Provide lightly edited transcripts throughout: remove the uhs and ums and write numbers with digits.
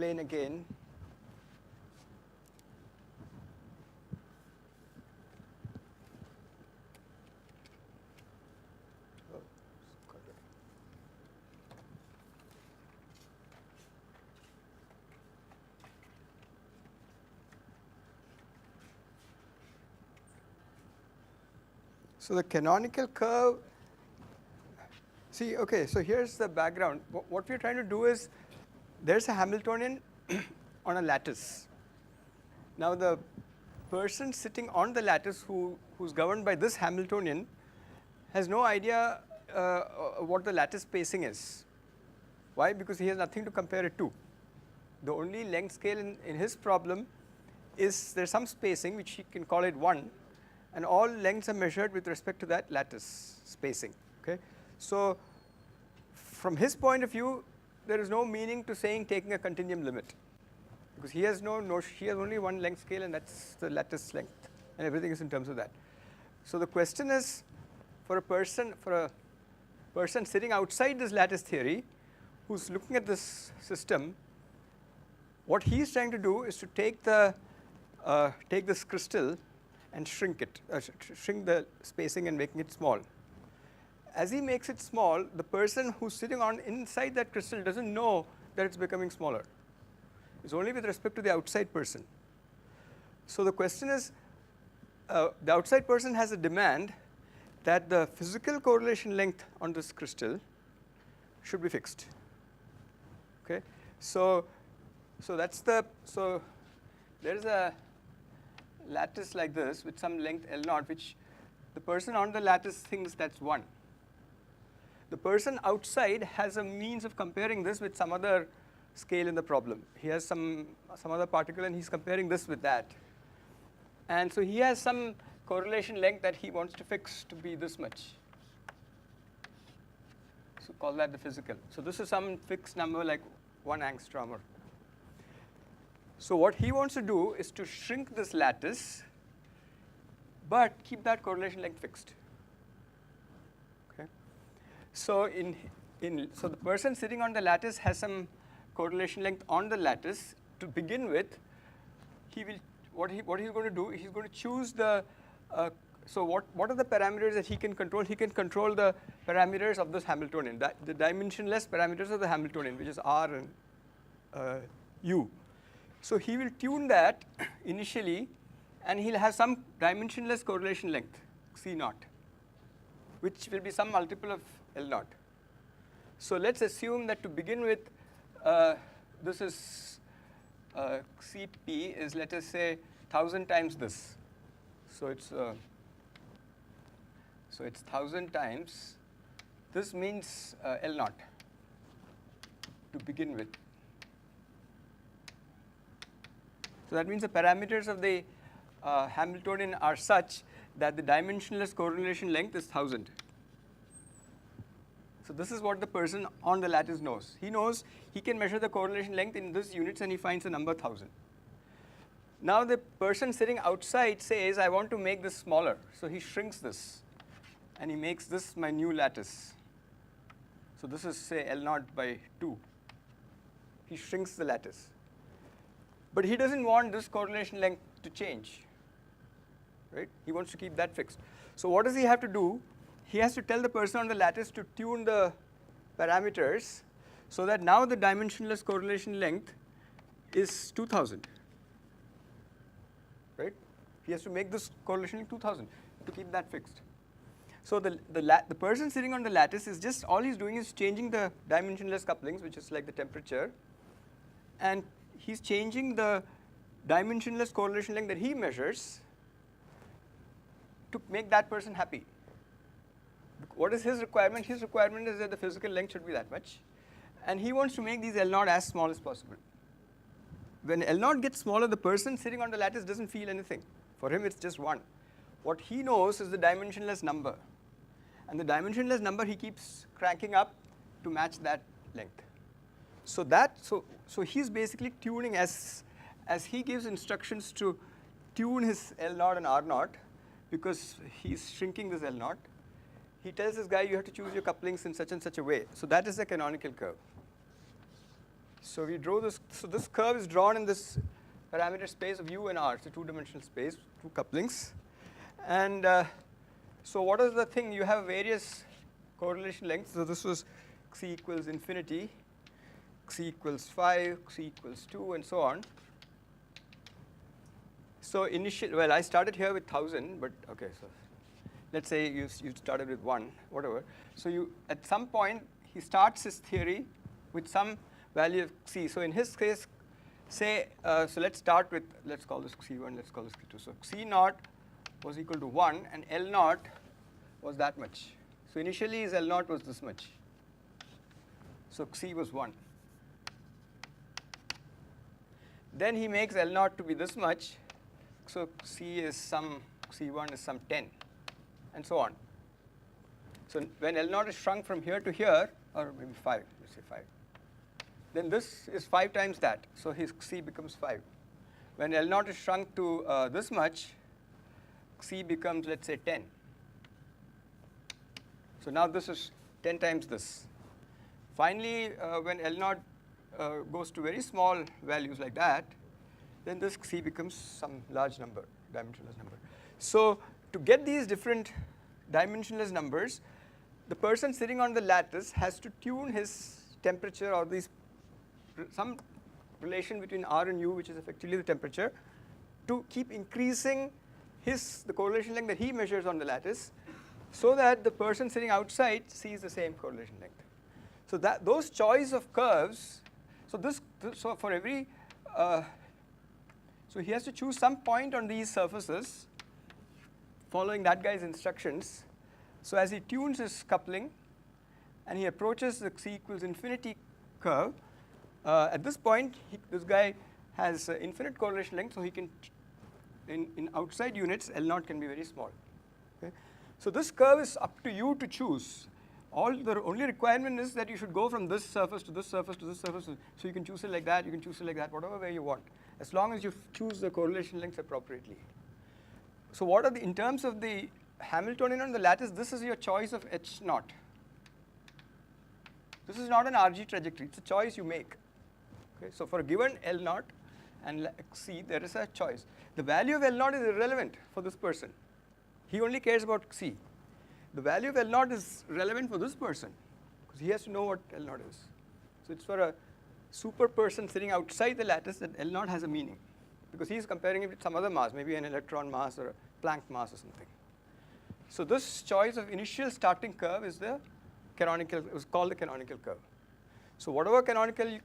explain again. So the canonical curve, see, okay, so here's the background. What we're trying to do is, there's a Hamiltonian on a lattice. Now the person sitting on the lattice who's governed by this Hamiltonian has no idea what the lattice spacing is. Why? Because he has nothing to compare it to. The only length scale in his problem is there's some spacing, which he can call it 1, and all lengths are measured with respect to that lattice spacing. Okay? So from his point of view, there is no meaning to saying taking a continuum limit, because he has he has only one length scale, and that's the lattice length, and everything is in terms of that. So the question is, for a person sitting outside this lattice theory, who's looking at this system, what he's trying to do is to take this crystal and shrink it, shrink the spacing and making it small. As he makes it small, the person who's sitting inside that crystal doesn't know that it's becoming smaller. It's only with respect to the outside person. So the question is, the outside person has a demand that the physical correlation length on this crystal should be fixed. Okay, so there's a lattice like this with some length L0, which the person on the lattice thinks that's 1. The person outside has a means of comparing this with some other scale in the problem. He has some other particle, and he's comparing this with that. And so he has some correlation length that he wants to fix to be this much. So call that the physical. So this is some fixed number like 1 angstrom. So what he wants to do is to shrink this lattice, but keep that correlation length fixed. Okay. So so the person sitting on the lattice has some correlation length on the lattice to begin with. What he's going to do? He's going to choose the. So what are the parameters that he can control? He can control the parameters of this Hamiltonian, the dimensionless parameters of the Hamiltonian, which is R and U. So he will tune that initially, and he'll have some dimensionless correlation length, C0, which will be some multiple of L0. So let's assume that to begin with, this is Cp is, let us say, 1,000 times this. So it's 1,000 times. This means L0 to begin with. So that means the parameters of the Hamiltonian are such that the dimensionless correlation length is 1,000. So this is what the person on the lattice knows. He knows he can measure the correlation length in this units, and he finds the number 1,000. Now the person sitting outside says, I want to make this smaller. So he shrinks this, and he makes this my new lattice. So this is, say, L0 by 2. He shrinks the lattice. But he doesn't want this correlation length to change, right? He wants to keep that fixed. So what does he have to do? He has to tell the person on the lattice to tune the parameters so that now the dimensionless correlation length is 2,000, right? He has to make this correlation 2,000 to keep that fixed. So the person sitting on the lattice is just, all he's doing is changing the dimensionless couplings, which is like the temperature, and he's changing the dimensionless correlation length that he measures to make that person happy. What is his requirement? His requirement is that the physical length should be that much, and he wants to make these L0 as small as possible. When L0 gets smaller, the person sitting on the lattice doesn't feel anything. For him, it's just 1. What he knows is the dimensionless number, and the dimensionless number he keeps cranking up to match that length. So he's basically tuning as he gives instructions to tune his L0 and R0, because he's shrinking this L0. He tells this guy, you have to choose your couplings in such and such a way. So that is the canonical curve. So we draw this. So this curve is drawn in this parameter space of U and R. It's a two-dimensional space, two couplings. And so what is the thing? You have various correlation lengths. So this was xc equals infinity, xc equals 5, xc equals 2, and so on. So well, I started here with 1,000, but okay, so let's say you started with 1, whatever. So at some point, he starts his theory with some value of xc. So in his case, say, so let's start with, let's call this xc1, let's call this xc2. So xc naught was equal to 1, and L naught was that much. So initially, his L naught was this much. So xc was 1. Then he makes L naught to be this much. So c1 is some 10, and so on. So when L naught is shrunk from here to here, or maybe 5, let's say 5, then this is 5 times that. So his c becomes 5. When L naught is shrunk to this much, c becomes, let's say, 10. So now this is 10 times this. Finally, when L naught goes to very small values like that, then this c becomes some large number, dimensionless number. So to get these different dimensionless numbers, the person sitting on the lattice has to tune his temperature, or some relation between R and U, which is effectively the temperature, to keep increasing the correlation length that he measures on the lattice, so that the person sitting outside sees the same correlation length. So those choice of curves, so for every, so he has to choose some point on these surfaces, following that guy's instructions. So as he tunes his coupling, and he approaches the c equals infinity curve, at this point, this guy has infinite correlation length, so he can, in outside units, L naught can be very small. Okay? So this curve is up to you to choose. The only requirement is that you should go from this surface to this surface to this surface. So you can choose it like that, you can choose it like that, whatever way you want, as long as you choose the correlation lengths appropriately. So in terms of the Hamiltonian on the lattice, this is your choice of H naught. This is not an RG trajectory, it's a choice you make. Okay? So for a given L naught and C, there is a choice. The value of L naught is irrelevant for this person. He only cares about C. The value of L naught is relevant for this person, because he has to know what L naught is. So it's for a super person sitting outside the lattice that L naught has a meaning, because he's comparing it with some other mass, maybe an electron mass or a Planck mass or something. So this choice of initial starting curve is it was called the canonical curve. So whatever canonical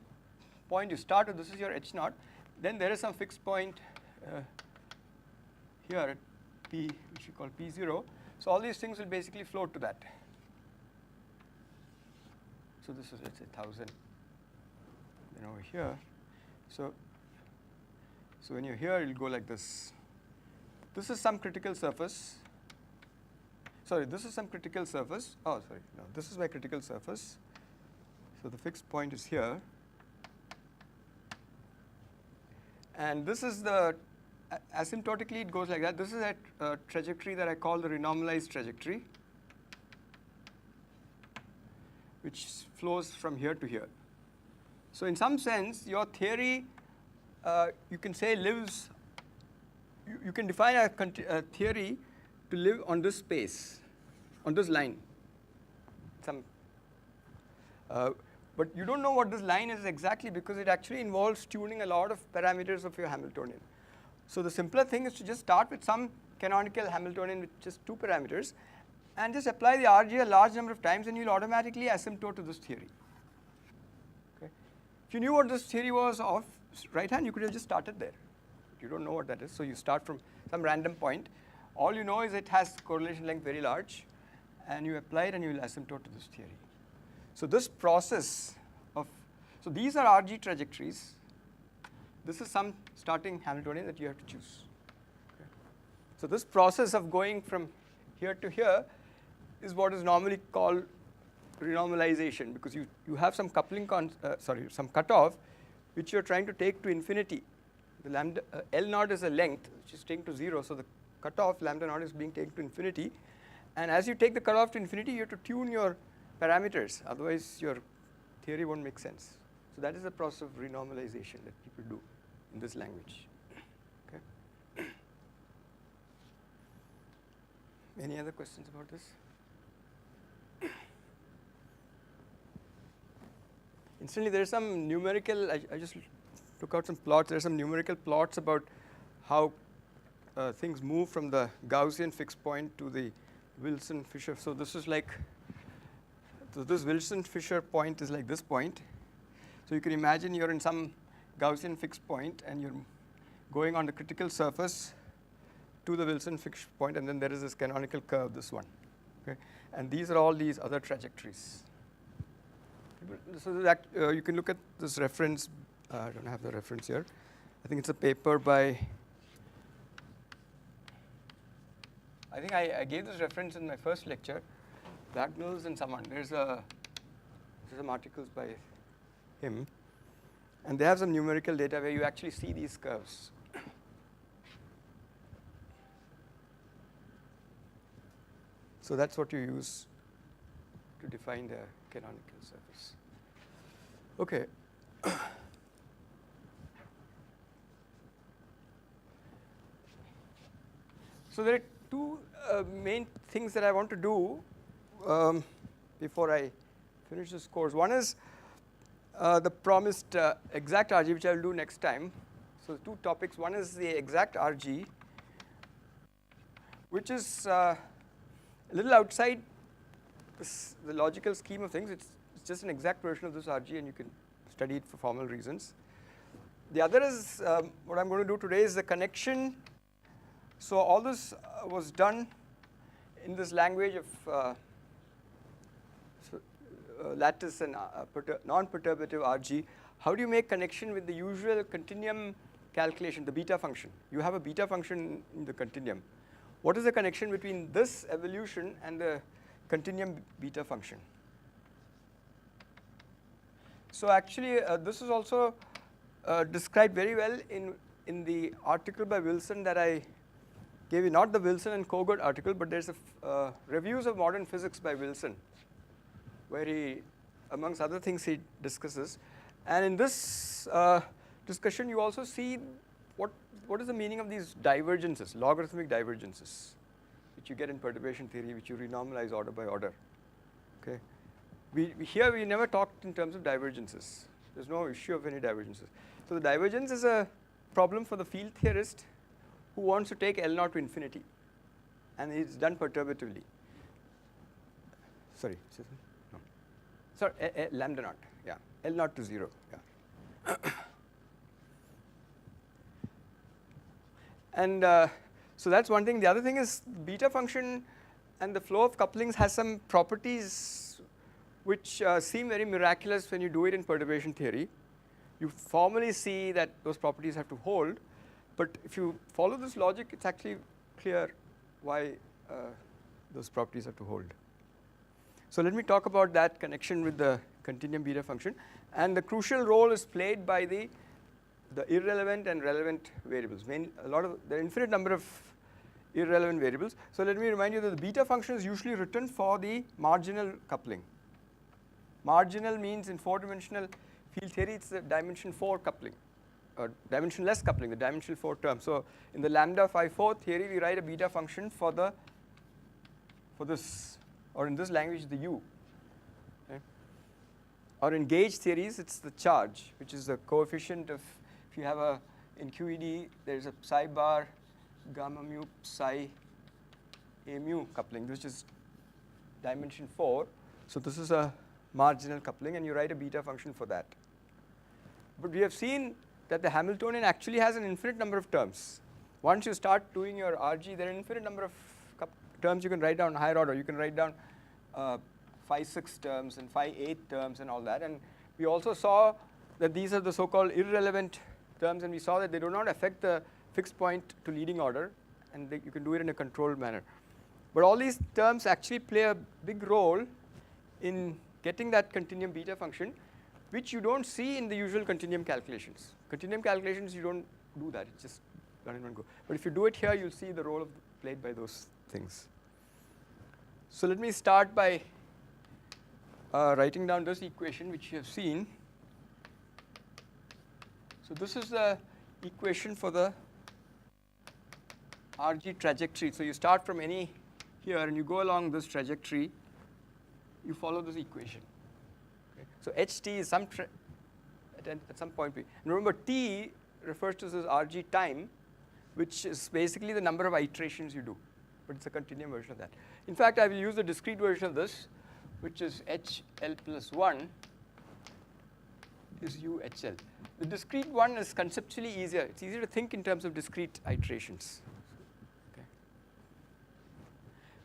point you start with, this is your H naught. Then there is some fixed point here at P, which we call P0. So all these things will basically float to that. So this is, let's say, 1,000. Then over here, so when you're here, you'll go like this. This is some critical surface. Sorry, this is some critical surface. Oh, sorry, no, this is my critical surface. So the fixed point is here. And this is asymptotically it goes like that. This is a trajectory that I call the renormalized trajectory, which flows from here to here. So in some sense, your theory, you can say lives, you can define a theory to live on this space, on this line. But you don't know what this line is exactly, because it actually involves tuning a lot of parameters of your Hamiltonian. So the simpler thing is to just start with some canonical Hamiltonian with just 2 parameters, and just apply the RG a large number of times, and you'll automatically asymptote to this theory. Okay? If you knew what this theory was of right hand, you could have just started there. But you don't know what that is, so you start from some random point. All you know is it has correlation length very large, and you apply it and you will asymptote to this theory. So this process so these are RG trajectories. This is some starting Hamiltonian that you have to choose. Okay. So this process of going from here to here is what is normally called renormalization, because you have some coupling, some cutoff, which you're trying to take to infinity. The lambda L naught is a length which is taken to 0, so the cutoff lambda naught is being taken to infinity. And as you take the cutoff to infinity, you have to tune your parameters, otherwise your theory won't make sense. So that is the process of renormalization that people do in this language. Okay. Any other questions about this? Incidentally, there is some numerical, I just took out some plots. There are some numerical plots about how things move from the Gaussian fixed point to the Wilson-Fisher. So this is like, so this Wilson-Fisher point is like this point. So you can imagine you're in some Gaussian fixed point and you're going on the critical surface to the Wilson fixed point, and then there is this canonical curve, this one. Okay? And these are all these other trajectories. So that, you can look at this reference. I don't have the reference here. I think it's a paper by, I think I gave this reference in my first lecture, Bagnalls and someone. There's some articles by him. And they have some numerical data where you actually see these curves. So that's what you use to define the canonical surface. Okay. So there are two main things that I want to do before I finish this course. One is the promised exact RG, which I will do next time. So two topics. One is the exact RG, which is a little outside the logical scheme of things. It's just an exact version of this RG, and you can study it for formal reasons. The other is what I'm going to do today is the connection. So all this was done in this language of lattice and non-perturbative RG. How do you make connection with the usual continuum calculation, the beta function? You have a beta function in the continuum. What is the connection between this evolution and the continuum beta function? So actually, this is also described very well in the article by Wilson that I gave you, not the Wilson and Kogut article, but there's a Reviews of Modern Physics by Wilson, where he, amongst other things, he discusses. And in this discussion, you also see what is the meaning of these divergences, logarithmic divergences, which you get in perturbation theory, which you renormalize order by order. Okay. Here we never talked in terms of divergences. There's no issue of any divergences. So the divergence is a problem for the field theorist who wants to take L naught to infinity, and it's done perturbatively. Sorry, no. Sorry, lambda naught, yeah, L naught to 0, yeah. And so that's one thing. The other thing is beta function and the flow of couplings has some properties which seem very miraculous when you do it in perturbation theory. You formally see that those properties have to hold, but if you follow this logic, it's actually clear why those properties have to hold. So let me talk about that connection with the continuum beta function. And the crucial role is played by the irrelevant and relevant variables. There are infinite number of irrelevant variables. So let me remind you that the beta function is usually written for the marginal coupling. Marginal means in four-dimensional field theory, it's the dimension 4 coupling, or dimensionless coupling, the dimensional 4 term. So in the lambda phi 4 theory, we write a beta function for this, or in this language, the u. Okay. Or in gauge theories, it's the charge, which is the coefficient of, if you have in QED, there's a psi bar, gamma mu, psi a mu coupling, which is dimension 4. So this is a marginal coupling, and you write a beta function for that. But we have seen that the Hamiltonian actually has an infinite number of terms. Once you start doing your RG, there are an infinite number of terms you can write down higher order. You can write down phi 6 terms and phi 8 terms and all that. And we also saw that these are the so-called irrelevant terms, and we saw that they do not affect the fixed point to leading order, and you can do it in a controlled manner. But all these terms actually play a big role in getting that continuum beta function, which you don't see in the usual continuum calculations. Continuum calculations, you don't do that. It's just run in one go. But if you do it here, you'll see the role played by those things. So let me start by writing down this equation, which you have seen. So this is the equation for the RG trajectory. So you start from any here and you go along this trajectory, you follow this equation. Okay. So HT is some at some point P. And remember, T refers to this RG time, which is basically the number of iterations you do, but it's a continuum version of that. In fact, I will use the discrete version of this, which is HL plus 1 is UHL. The discrete one is conceptually easier. It's easier to think in terms of discrete iterations. Okay.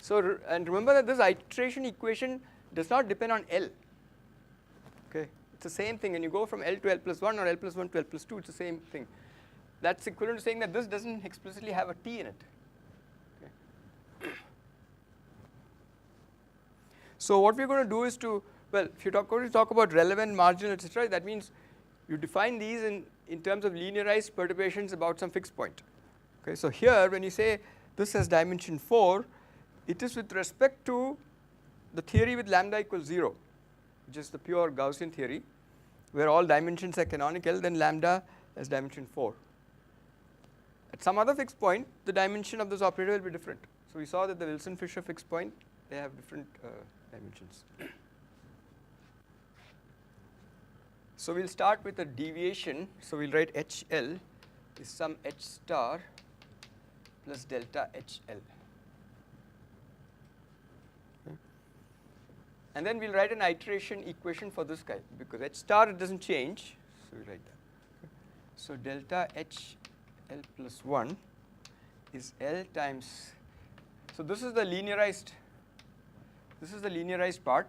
So, and remember that this iteration equation does not depend on L. Okay. It's the same thing. When you go from L to L plus 1 or L plus 1 to L plus 2, it's the same thing. That's equivalent to saying that this doesn't explicitly have a T in it. Okay. So what we're going to do is to, well, if you're going to talk about relevant, marginal, etc., that means you define these in terms of linearized perturbations about some fixed point. Okay, so here when you say this has dimension 4, it is with respect to the theory with lambda equals 0, which is the pure Gaussian theory, where all dimensions are canonical, then lambda has dimension 4. At some other fixed point, the dimension of this operator will be different. So we saw that the Wilson-Fisher fixed point, they have different dimensions. So we'll start with a deviation. So we'll write HL is some H star plus delta HL. Okay. And then we'll write an iteration equation for this guy, because H star, it doesn't change. So we write that. Okay. So delta HL plus 1 is L times, so this is the linearized part.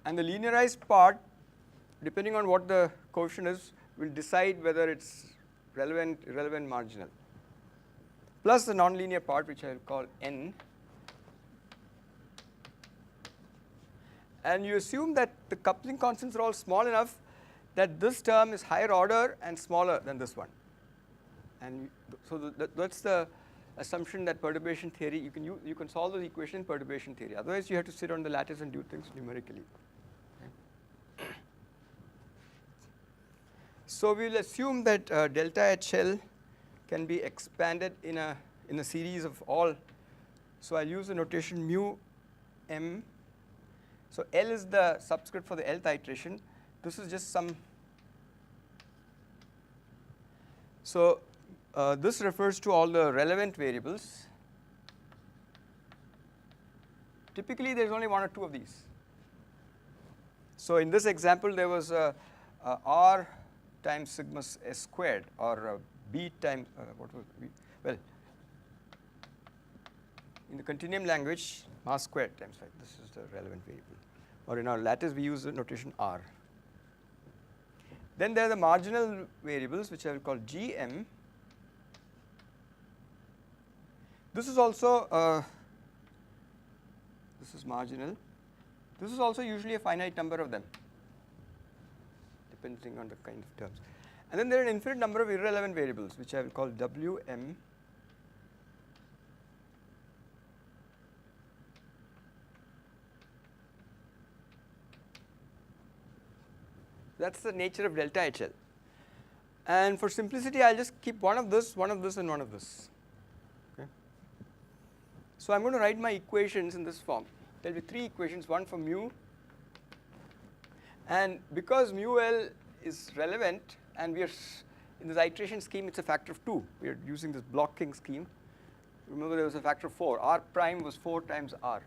And the linearized part, depending on what the coefficient is, will decide whether it's relevant, irrelevant, marginal. Plus the nonlinear part, which I will call N. And you assume that the coupling constants are all small enough that this term is higher order and smaller than this one. And so that's the assumption that perturbation theory, you can solve the equation in perturbation theory. Otherwise, you have to sit on the lattice and do things numerically. Okay. So we will assume that delta HL can be expanded in a series of all. So I'll use the notation mu m. So L is the subscript for the Lth iteration. This is just some. So this refers to all the relevant variables. Typically, there's only one or two of these. So in this example, there was R times sigma s squared, or B times, what was B? Well, in the continuum language, mass squared times 5. This is the relevant variable. Or in our lattice, we use the notation R. Then there are the marginal variables, which I will call Gm. This is also, this is marginal. This is also usually a finite number of them, depending on the kind of terms. And then there are an infinite number of irrelevant variables, which I will call Wm. That's the nature of delta HL. And for simplicity, I'll just keep one of this, and one of this. Okay. So I'm going to write my equations in this form. There will be three equations, one for mu. And because mu L is relevant, and we are in this iteration scheme, it's a factor of 2. We are using this blocking scheme. Remember, there was a factor of 4. R prime was 4 times R.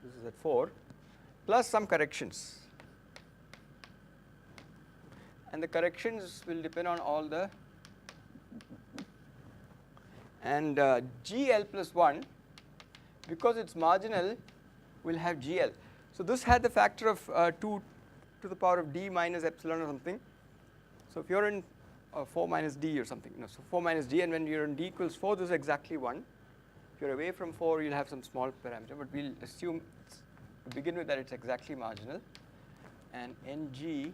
This is at 4, plus some corrections. And the corrections will depend on all the, and GL plus 1, because it's marginal, will have GL. So this had the factor of 2 to the power of D minus epsilon or something. So if you're in 4 minus D or something, no, so 4 minus D, and when you're in D equals 4, this is exactly 1. If you're away from 4, you'll have some small parameter, but we'll assume to begin with that it's exactly marginal. And NG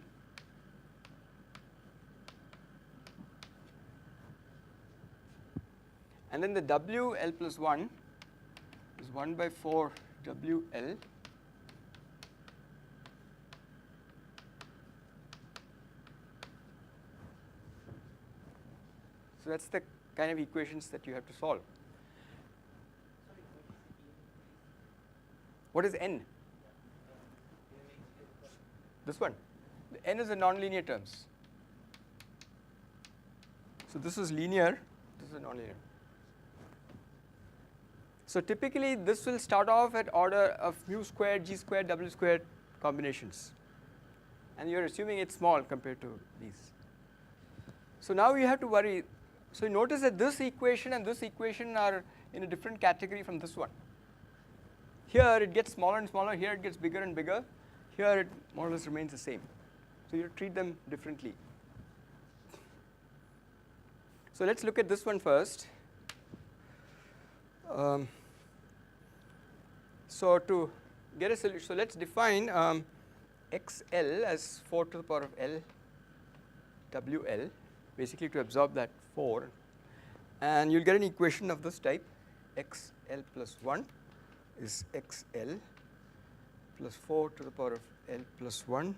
and then the WL plus 1 is 1 by 4 WL So that's the kind of equations that you have to solve. What is n? This one. The n is the nonlinear terms. So this is linear, this is nonlinear. So typically this will start off at order of mu squared, g squared, w squared combinations. And you're assuming it's small compared to these. So now you have to worry. So you notice that this equation and this equation are in a different category from this one. Here it gets smaller and smaller, here it gets bigger and bigger, here it more or less remains the same. So you treat them differently. So let's look at this one first. So to get a solution, so let's define xl as 4 to the power of l wl, basically to absorb that 4, and you'll get an equation of this type. xl plus 1 is xl plus 4 to the power of l plus 1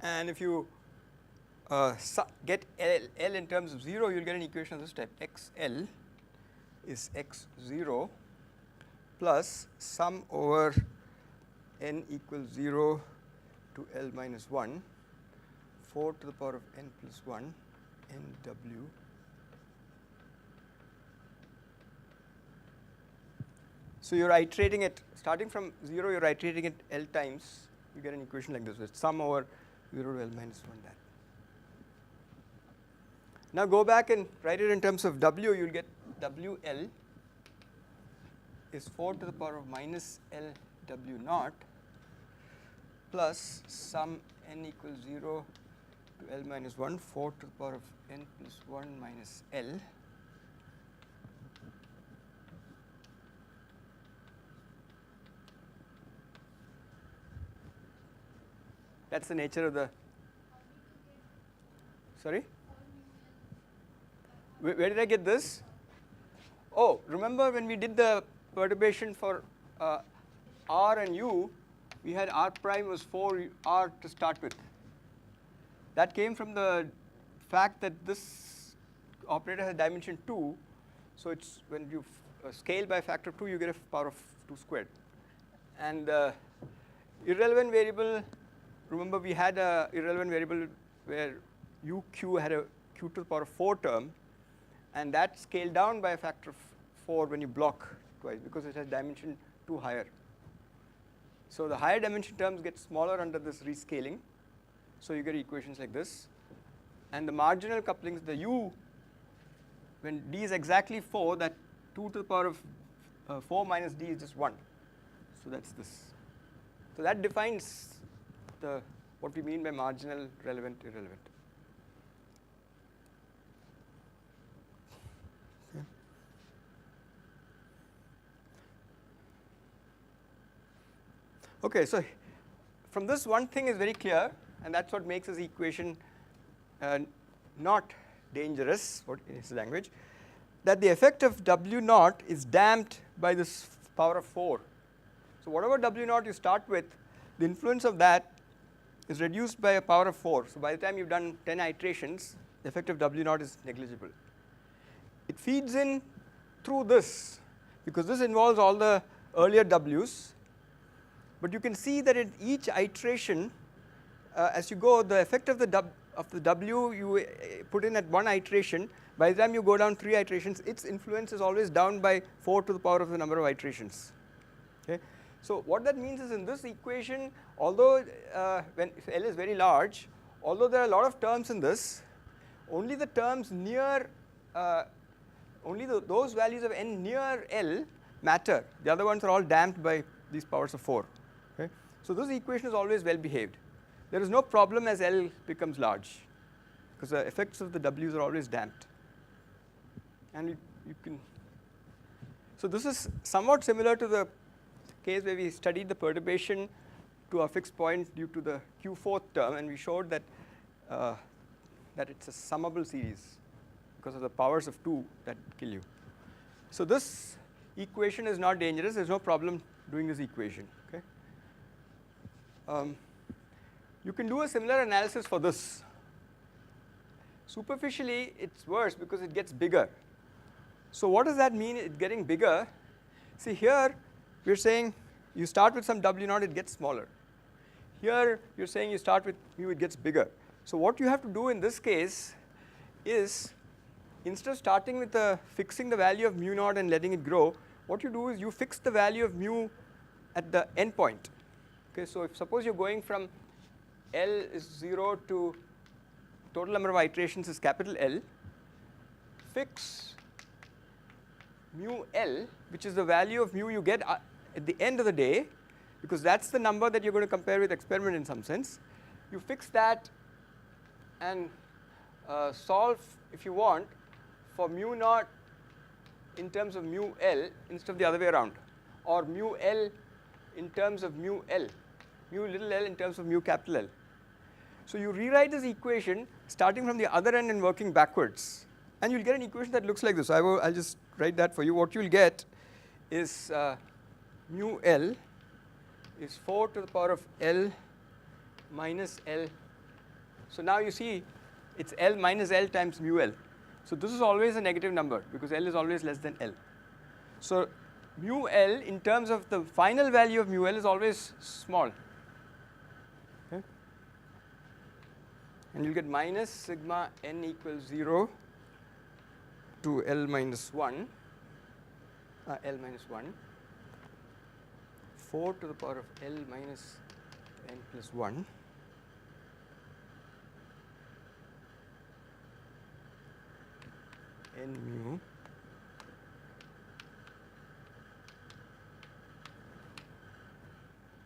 and if you get L in terms of 0, you'll get an equation of this type. xl is x0 plus sum over n equals 0 to L minus 1, 4 to the power of n plus 1 nw So you're iterating it, starting from 0, you're iterating it L times, you get an equation like this with sum over 0 to L minus 1 that. Now go back and write it in terms of W, you'll get WL is 4 to the power of minus L W naught plus sum n equals 0 to L minus 1, 4 to the power of n plus 1 minus L. That's the nature of the, sorry? Where did I get this? Oh, remember when we did the perturbation for R and U, we had R prime was 4R to start with. That came from the fact that this operator has dimension 2, so it's when you scale by a factor of 2, you get a power of 2 squared. And irrelevant variable, remember we had a irrelevant variable where UQ had a q to the power of 4 term, and that scaled down by a factor of 4 when you block twice because it has dimension 2 higher. So the higher dimension terms get smaller under this rescaling, so you get equations like this. And the marginal couplings, the U, when D is exactly 4, that 2 to the power of 4 minus D is just 1. So that's this. So that defines what we mean by marginal, relevant, irrelevant. Okay, so from this one thing is very clear, and that's what makes this equation not dangerous, in its language, that the effect of W naught is damped by this power of 4. So whatever W naught you start with, the influence of that is reduced by a power of 4. So by the time you've done 10 iterations, the effect of W naught is negligible. It feeds in through this, because this involves all the earlier W's. But you can see that in each iteration, as you go, the effect of the W you put in at one iteration, by the time you go down 3 iterations, its influence is always down by 4 to the power of the number of iterations. Okay? So what that means is in this equation, although if L is very large, although there are a lot of terms in this, only the terms near, those values of n near L matter. The other ones are all damped by these powers of 4. Okay? So this equation is always well behaved. There is no problem as L becomes large, because the effects of the W's are always damped. And you can, so this is somewhat similar to the case where we studied the perturbation to a fixed point due to the Q4th term, and we showed that that it's a summable series because of the powers of 2 that kill you. So this equation is not dangerous. There's no problem doing this equation. Okay. You can do a similar analysis for this. Superficially, it's worse because it gets bigger. So what does that mean, it's getting bigger? See here, we're saying you start with some W naught, it gets smaller. Here, you're saying you start with mu, it gets bigger. So what you have to do in this case is, instead of starting with fixing the value of mu naught and letting it grow, what you do is you fix the value of mu at the end point. Okay, so if suppose you're going from L is 0 to total number of iterations is capital L, fix mu L, which is the value of mu you get at the end of the day, because that's the number that you're going to compare with experiment in some sense. You fix that and solve, if you want, for mu naught in terms of mu L instead of the other way around, or mu L in terms of mu L, mu little l in terms of mu capital L. So you rewrite this equation starting from the other end and working backwards, and you'll get an equation that looks like this. I'll just write that for you. What you'll get is mu L is 4 to the power of L minus L. So now you see it's L minus L times mu L. So this is always a negative number because L is always less than L. So mu L in terms of the final value of mu L is always small. Okay? And you'll get minus sigma n equals 0 to L minus 1, 4 to the power of L minus n plus 1 n mu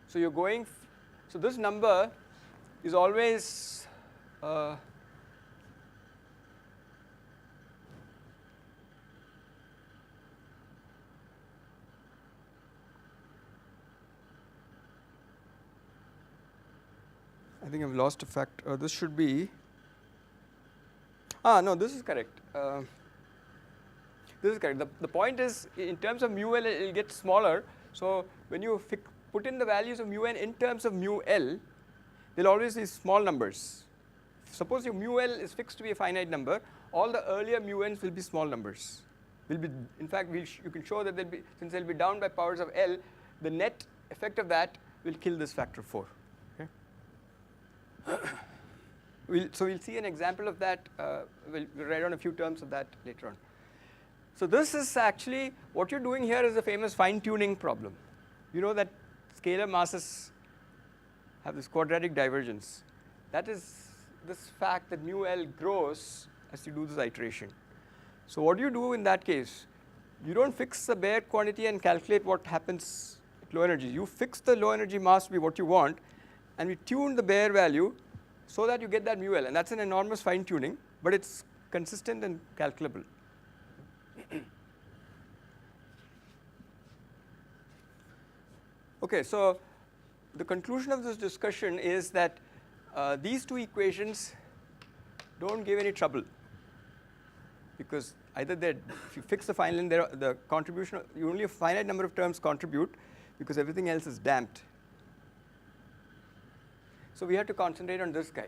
so you're going so this number is always I think I've lost a fact. This should be no, this is correct. This is correct. The point is, in terms of mu L, it will get smaller. So when you put in the values of mu n in terms of mu L, they'll always be small numbers. Suppose your mu L is fixed to be a finite number, all the earlier mu n's will be small numbers. In fact, you can show that since they'll be down by powers of L, the net effect of that will kill this factor 4. Okay? So we'll see an example of that. We'll write down a few terms of that later on. So this is actually, what you're doing here is a famous fine-tuning problem. You know that scalar masses have this quadratic divergence. That is this fact that mu L grows as you do this iteration. So what do you do in that case? You don't fix the bare quantity and calculate what happens at low energy. You fix the low energy mass to be what you want, and we tune the bare value so that you get that mu L. And that's an enormous fine-tuning, but it's consistent and calculable. Okay, so the conclusion of this discussion is that these two equations don't give any trouble, because either if you fix the final end, the contribution, only a finite number of terms contribute because everything else is damped. So we have to concentrate on this guy.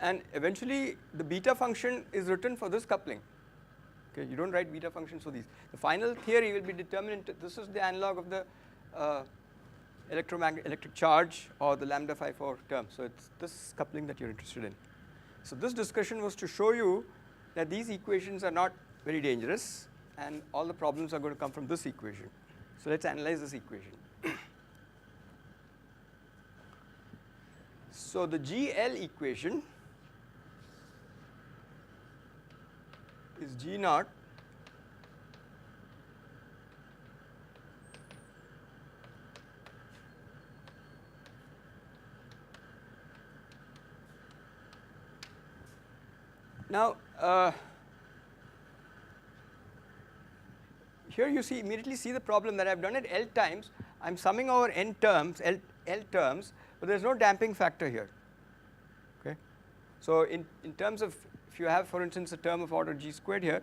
And eventually, the beta function is written for this coupling. Okay, you don't write beta functions for these. The final theory will be determined. This is the analog of the electric charge or the lambda phi 4 term. So it's this coupling that you're interested in. So this discussion was to show you that these equations are not very dangerous, and all the problems are going to come from this equation. So let's analyze this equation. So the GL equation is G naught now here you immediately see the problem that I've done it L times. I'm summing over n terms, L terms, but there's no damping factor here. Okay, so in terms of, if you have, for instance, a term of order g squared here,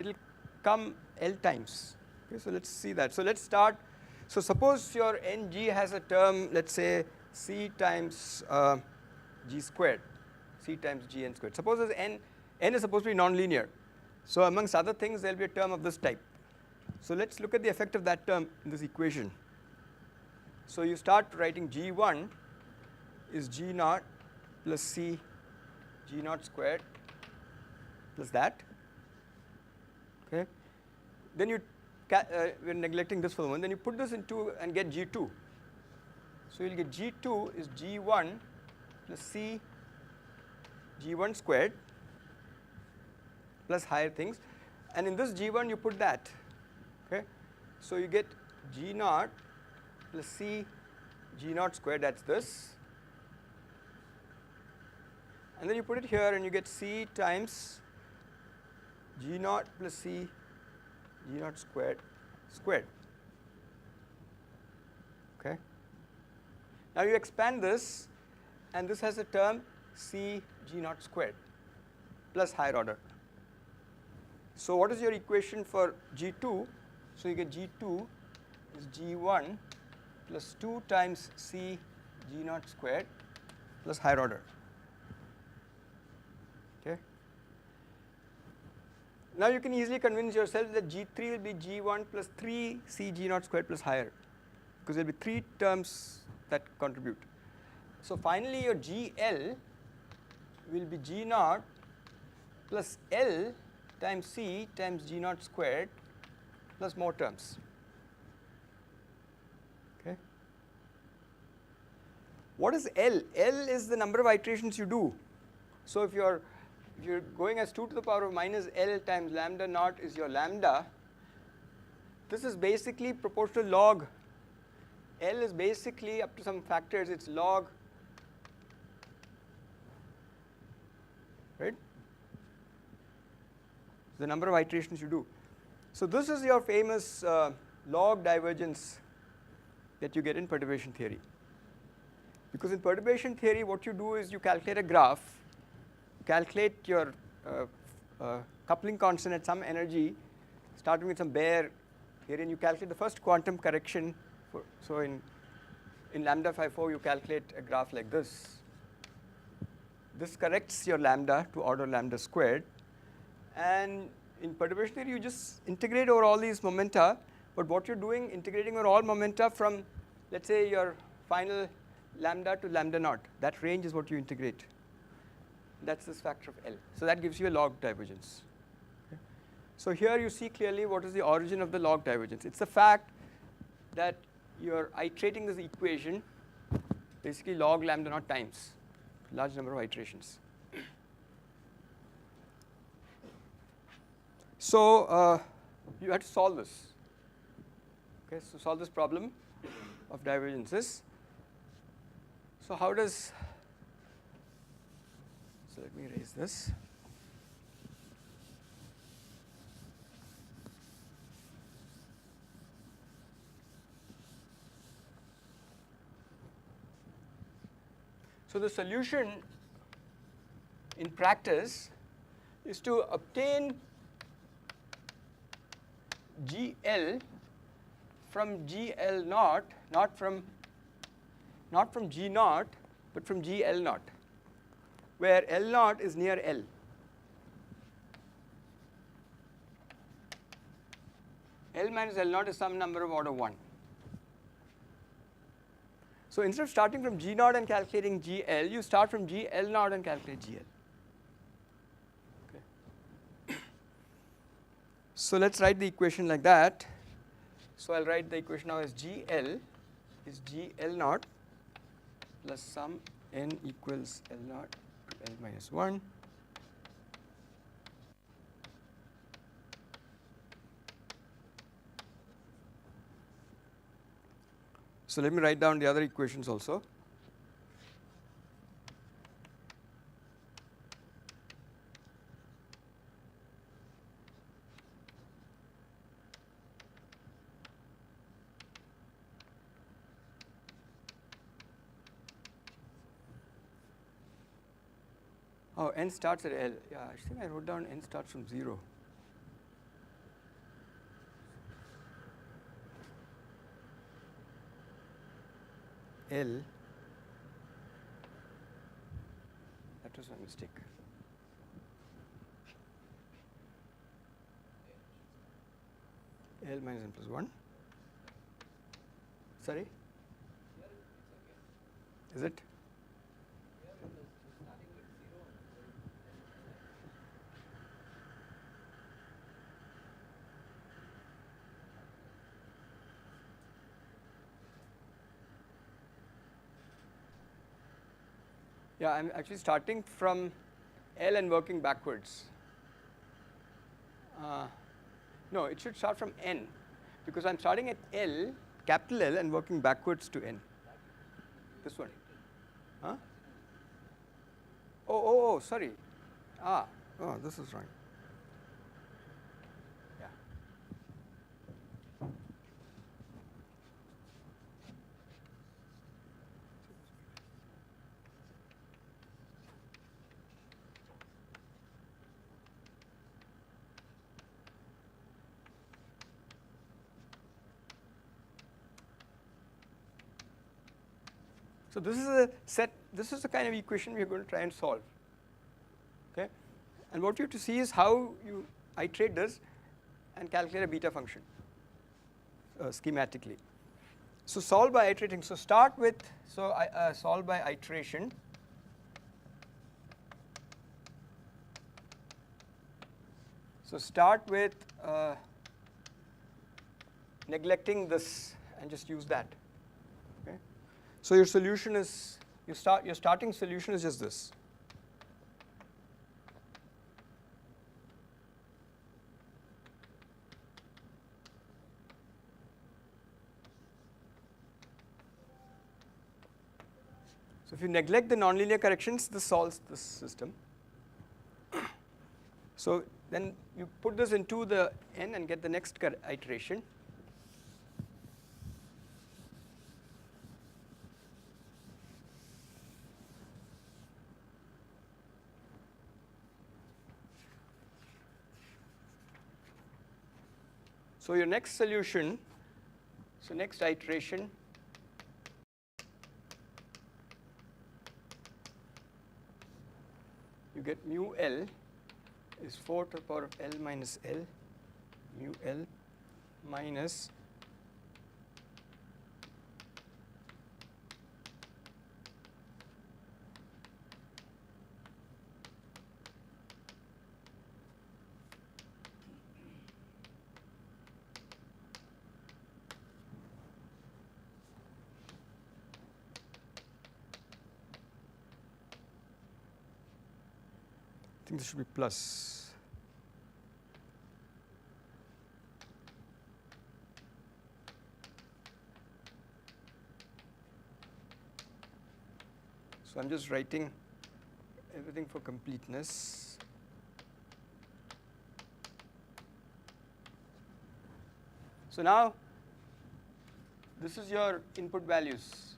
it'll come L times. Okay, so let's see that. So let's start. So suppose your ng has a term, let's say c times g squared, c times gn squared. Suppose as n is supposed to be nonlinear. So amongst other things, there will be a term of this type. So let's look at the effect of that term in this equation. So you start writing g1 is g naught plus c g naught squared plus that. Okay. Then you we're neglecting this for the moment. Then you put this into and get g2. So you'll get g2 is g1 plus c g1 squared plus higher things, and in this g1 you put that. Okay. So you get g naught plus c g naught squared, that's this, and then you put it here and you get c times g naught plus c g naught squared. Okay. Now you expand this, and this has a term c g naught squared plus higher order. So what is your equation for g2? So you get g2 is g1 plus 2 times c g naught squared plus higher order. Okay. Now you can easily convince yourself that g3 will be g1 plus 3 c g naught squared plus higher, because there will be 3 terms that contribute. So finally your gl will be g naught plus l times c times g naught squared plus more terms. Okay. What is L? L is the number of iterations you do. So if you're going as 2 to the power of minus L times lambda naught is your lambda, this is basically proportional log. L is basically, up to some factors, it's log, right? The number of iterations you do. So this is your famous log divergence that you get in perturbation theory. Because in perturbation theory, what you do is you calculate a graph, calculate your coupling constant at some energy, starting with some bare here, and you calculate the first quantum correction. So in lambda phi 4, you calculate a graph like this. This corrects your lambda to order lambda squared. And in perturbation theory, you just integrate over all these momenta. But what you're doing, integrating over all momenta from, let's say, your final lambda to lambda naught. That range is what you integrate. That's this factor of L. So that gives you a log divergence. Okay. So here you see clearly what is the origin of the log divergence. It's the fact that you're iterating this equation, basically log lambda naught times large number of iterations. So you have to solve this. Okay, so solve this problem of divergences. So how does, so let me erase this. So the solution in practice is to obtain GL from GL naught, not from G naught, but from GL naught, where L naught is near L. L minus L naught is some number of order 1. So instead of starting from G naught and calculating GL, you start from GL naught and calculate GL. Okay. So let's write the equation like that. So I'll write the equation now as GL is GL naught plus sum n equals L naught to L minus 1. So let me write down the other equations also. Oh, n starts at L. Yeah, I think I wrote down n starts from 0. L. That was my mistake. L minus n plus 1. Sorry? Is it? Yeah, I'm actually starting from L and working backwards. No, it should start from N, because I'm starting at L, capital L, and working backwards to N. This one. Huh? Oh, sorry. Oh, this is wrong. Yeah. So this is a set. This is the kind of equation we are going to try and solve. Okay, and what you have to see is how you iterate this and calculate a beta function schematically. So solve by iterating. So start with solve by iteration. So start with neglecting this and just use that. Okay. So your solution is your starting solution is just this. So if you neglect the nonlinear corrections, this solves this system. So then you put this into the n and get the next iteration. So your next solution, so next iteration, you get mu L is 4 to the power of L minus L, mu L minus I think this should be plus. So I'm just writing everything for completeness. So now this is your input values.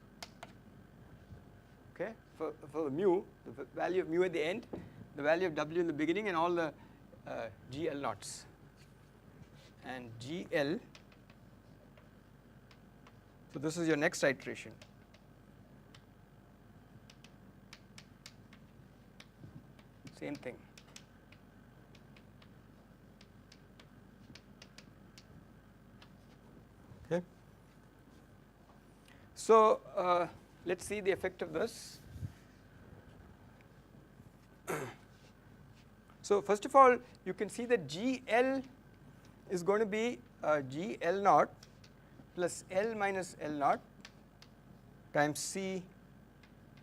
Okay, for mu, the value of mu at the end, the value of W in the beginning, and all the GL naughts. And GL, so this is your next iteration. Same thing. Okay. So let's see the effect of this. So first of all, you can see that GL is going to be GL naught plus L minus L naught times C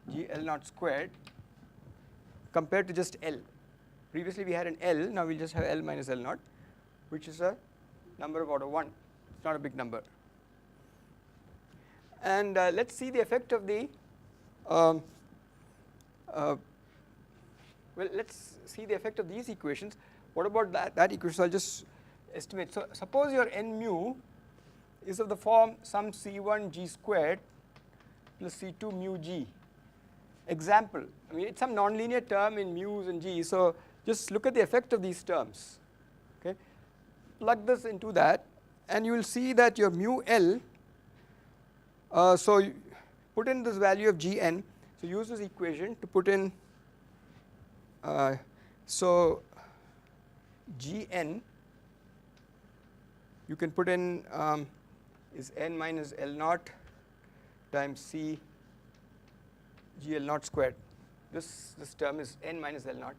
GL naught squared compared to just L. Previously we had an L, now we'll just have L minus L naught, which is a number of order 1. It's not a big number. And let's see the effect of the well, let's see the effect of these equations. What about that equation? So I'll just estimate. So suppose your n mu is of the form sum C1 g squared plus C2 mu g. Example, I mean it's some nonlinear term in mu's and g. So just look at the effect of these terms. Okay, plug this into that, and you will see that your mu L. So put in this value of Gn. So use this equation to put in, so Gn, you can put in is n minus L naught times C G L naught squared. This term is n minus L naught,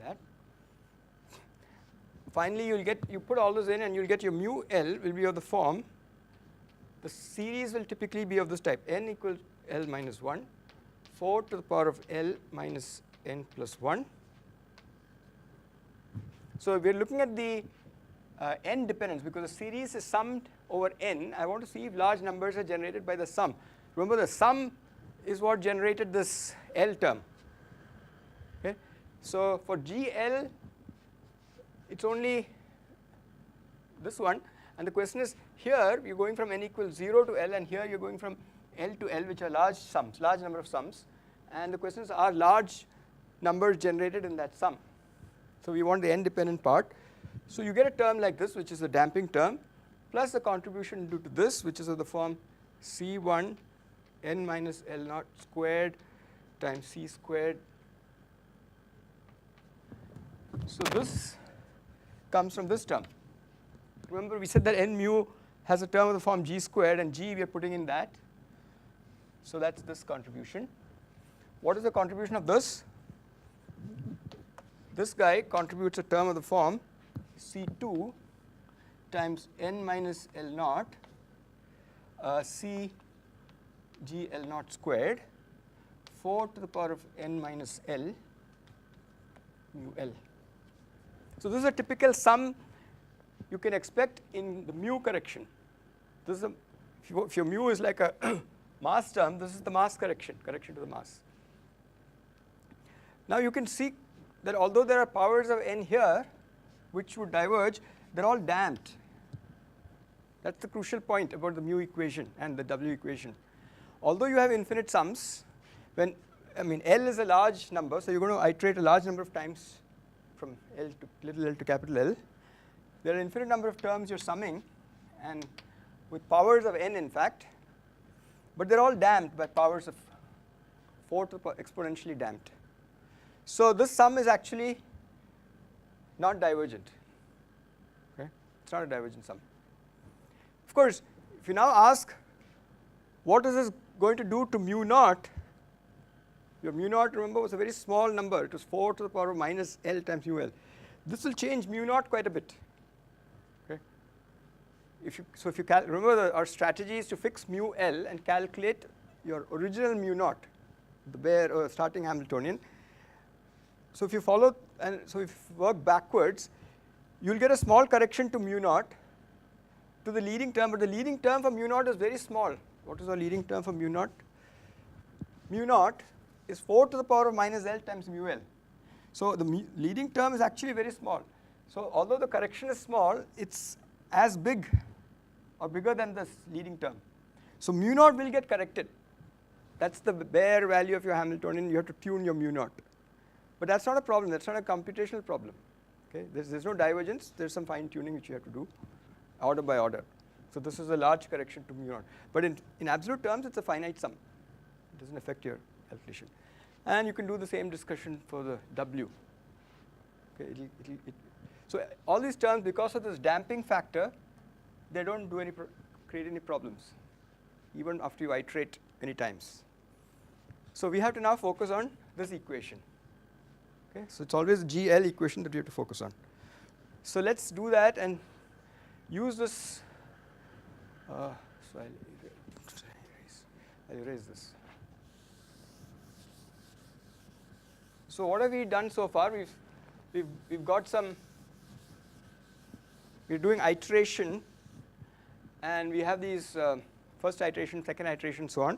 that. Finally, you put all those in and you'll get your mu L will be of the form, the series will typically be of this type, n equals L minus 1, 4 to the power of L minus n plus 1. So we're looking at the n dependence because the series is summed over n. I want to see if large numbers are generated by the sum. Remember, the sum is what generated this L term. Okay? So for GL, it's only this one. And the question is, here you're going from n equals 0 to L, and here you're going from L to L, which are large sums, large number of sums. And the question is, are large numbers generated in that sum? So we want the n-dependent part. So you get a term like this, which is the damping term, plus the contribution due to this, which is of the form C1 n minus L naught squared times C squared. So this comes from this term. Remember, we said that n mu has a term of the form G squared, and G we are putting in that. So that's this contribution. What is the contribution of this? This guy contributes a term of the form C2 times n minus L naught C G L naught squared, 4 to the power of n minus L mu L. So this is a typical sum you can expect in the mu correction. This is if your mu is like a mass term, this is the mass correction to the mass. Now you can see that although there are powers of n here which would diverge, they're all damped. That's the crucial point about the mu equation and the W equation. Although you have infinite sums, L is a large number, so you're going to iterate a large number of times from L to little l to capital L. There are an infinite number of terms you're summing, and with powers of n in fact, but they're all damped by powers of 4 to the power, exponentially damped. So this sum is actually not divergent. Okay? It's not a divergent sum. Of course, if you now ask, what is this going to do to mu naught? Your mu naught, remember, was a very small number. It was 4 to the power of minus L times mu L. This will change mu naught quite a bit. Okay? If you remember, our strategy is to fix mu L and calculate your original mu naught, the bare starting Hamiltonian. So if you follow, and so if you work backwards, you'll get a small correction to mu naught to the leading term, but the leading term for mu naught is very small. What is our leading term for mu naught? Mu naught is 4 to the power of minus L times mu L. So the leading term is actually very small. So although the correction is small, it's as big or bigger than this leading term. So mu naught will get corrected. That's the bare value of your Hamiltonian. You have to tune your mu naught. But that's not a problem. That's not a computational problem. Okay? There's no divergence. There's some fine tuning which you have to do, order by order. So this is a large correction to mu naught. But in absolute terms, it's a finite sum. It doesn't affect your calculation. And you can do the same discussion for the W. Okay? So all these terms, because of this damping factor, they don't do create any problems, even after you iterate many times. So we have to now focus on this equation. Okay? So it's always GL equation that we have to focus on. So let's do that and use this. So I'll erase this. So what have we done so far? We've got some. We're doing iteration, and we have these first iteration, second iteration, so on.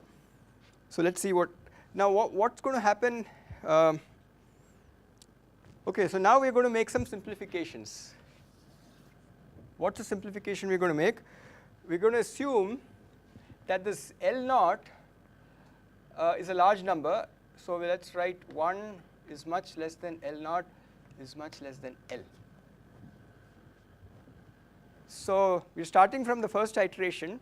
So let's see what's going to happen. Okay, so now we're going to make some simplifications. What's the simplification we're going to make? We're going to assume that this L naught is a large number. So let's write 1 is much less than L naught is much less than L. So we're starting from the first iteration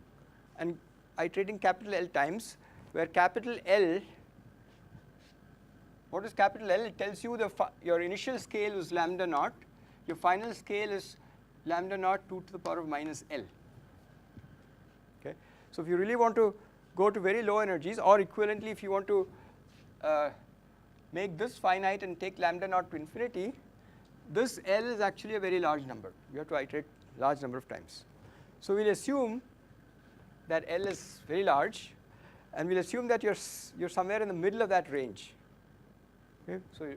and iterating capital L times. where capital L, what is capital L? It tells you your initial scale is lambda naught, your final scale is lambda naught 2 to the power of minus L. Okay? So if you really want to go to very low energies, or equivalently if you want to make this finite and take lambda naught to infinity, this L is actually a very large number. You have to iterate large number of times. So we'll assume that L is very large, and we'll assume that you're somewhere in the middle of that range. Okay? So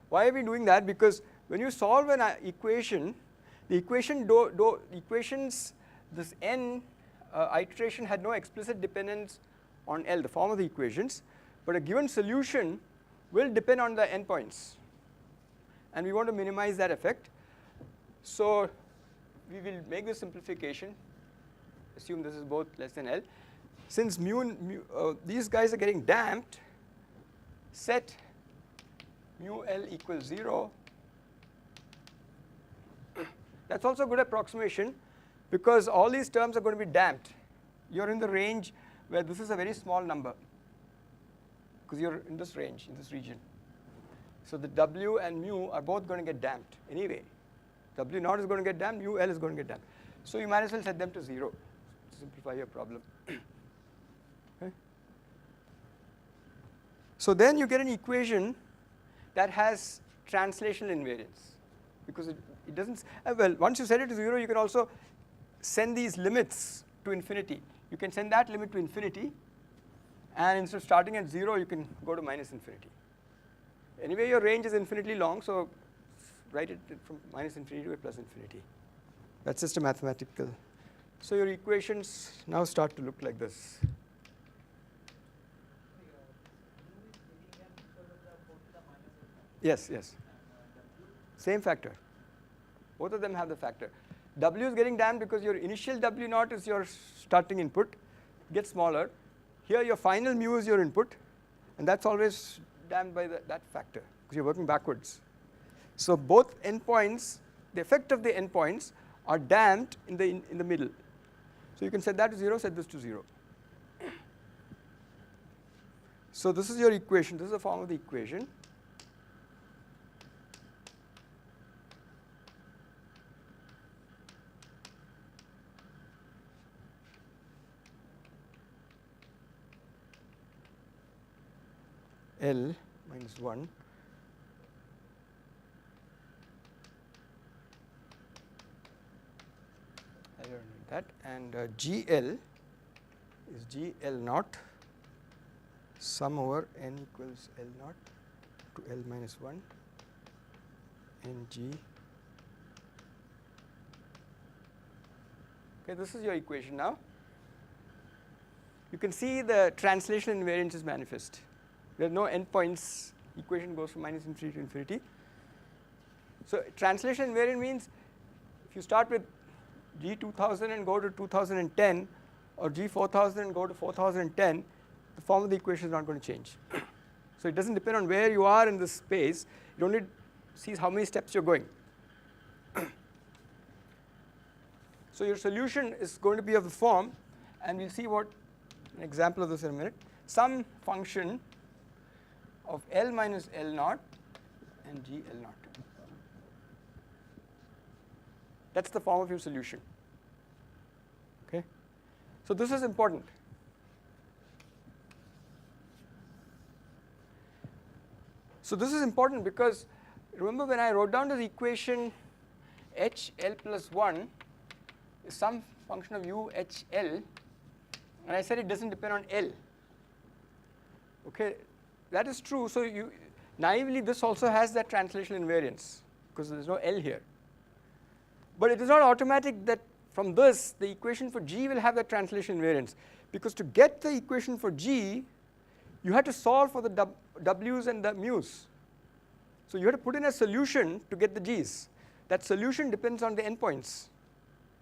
why are we doing that? Because when you solve an equation, the equations, this n iteration had no explicit dependence on L, the form of the equations, but a given solution will depend on the endpoints, and we want to minimize that effect. So we will make this simplification, assume this is both less than L. Since these guys are getting damped, set mu L equals 0. That's also a good approximation, because all these terms are going to be damped. You're in the range where this is a very small number, because you're in this range, in this region. So the W and mu are both going to get damped anyway. W naught is going to get damped, mu L is going to get damped. So you might as well set them to 0 to simplify your problem. Okay. So then you get an equation that has translational invariance, because it doesn't, well, once you set it to 0, you can also send these limits to infinity. You can send that limit to infinity, and instead of starting at 0, you can go to minus infinity. Anyway, your range is infinitely long, so write it from minus infinity to plus infinity. That's just a mathematical. So your equations now start to look like this. Yes, yes. Same factor. Both of them have the factor. W is getting damped because your initial W naught is your starting input, gets smaller. Here your final mu is your input, and that's always damped by that factor, because you're working backwards. So both endpoints, the effect of the endpoints are damped in the middle. So you can set that to 0, set this to 0. So this is your equation. This is the form of the equation. L minus 1 I don't know that, and GL is GL naught sum over n equals L naught to L minus 1 and G. Okay, this is your equation now. You can see the translation invariance is manifest. There are no endpoints. Equation goes from minus infinity to infinity. So translation invariant means if you start with G2000 and go to 2010, or G4000 and go to 4010, the form of the equation is not going to change. So it doesn't depend on where you are in this space. It only sees how many steps you're going. So your solution is going to be of the form, and we'll see what an example of this in a minute. Some function of L minus L naught and G L naught. That's the form of your solution. Okay? So this is important. So this is important because remember when I wrote down this equation H L plus 1 is some function of U H L, and I said it doesn't depend on L. Okay, that is true. So you naively this also has that translational invariance because there is no L here. But it is not automatic that from this the equation for G will have that translation invariance, because to get the equation for G you had to solve for the W's and the mu's. So you had to put in a solution to get the G's. That solution depends on the endpoints.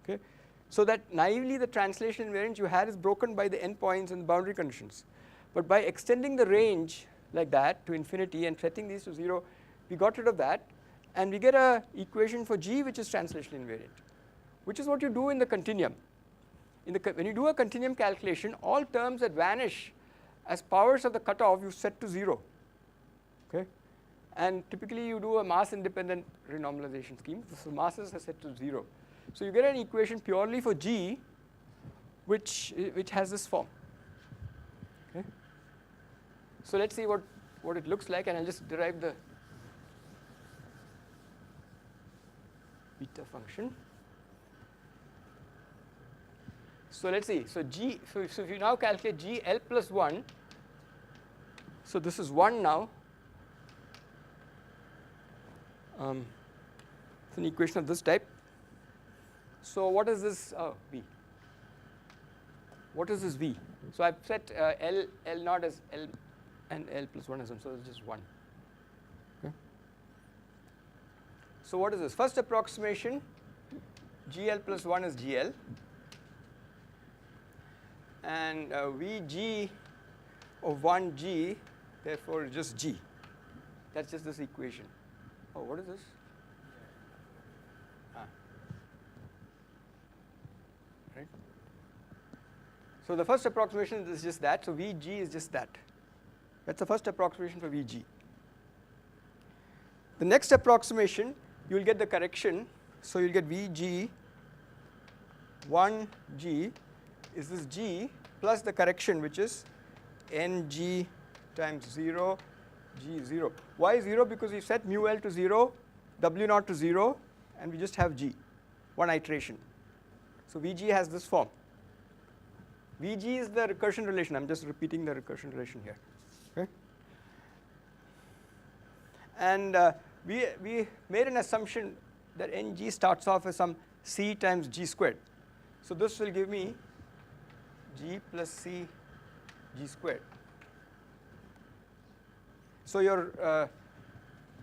Okay? So that naively the translation invariance you had is broken by the endpoints and the boundary conditions. But by extending the range like that to infinity and setting these to 0, we got rid of that, and we get an equation for G which is translational invariant, which is what you do in the continuum. when you do a continuum calculation, all terms that vanish as powers of the cutoff you set to 0. Okay? And typically you do a mass independent renormalization scheme, so masses are set to 0. So you get an equation purely for G which has this form. Okay? So let's see what it looks like, and I'll just derive the beta function. So let's see. So G. So if you now calculate G L plus 1, so this is 1 now. It's an equation of this type. So what is this V? What is this V? So I've set L naught as L and L plus 1 as 1, so it's just 1. Okay. So what is this? First approximation, GL plus 1 is GL, and Vg of 1g therefore is just G. That's just this equation. Oh, what is this? Right. So the first approximation is just that. So Vg is just that. That's the first approximation for Vg. The next approximation, you will get the correction. So you'll get Vg 1g is this G plus the correction, which is Ng times 0 G 0. Why 0? Because we set mu L to 0, W naught to 0, and we just have G, one iteration. So Vg has this form. Vg is the recursion relation. I'm just repeating the recursion relation here. Okay. And we made an assumption that Ng starts off as some C times G squared. So this will give me G plus C G squared. So your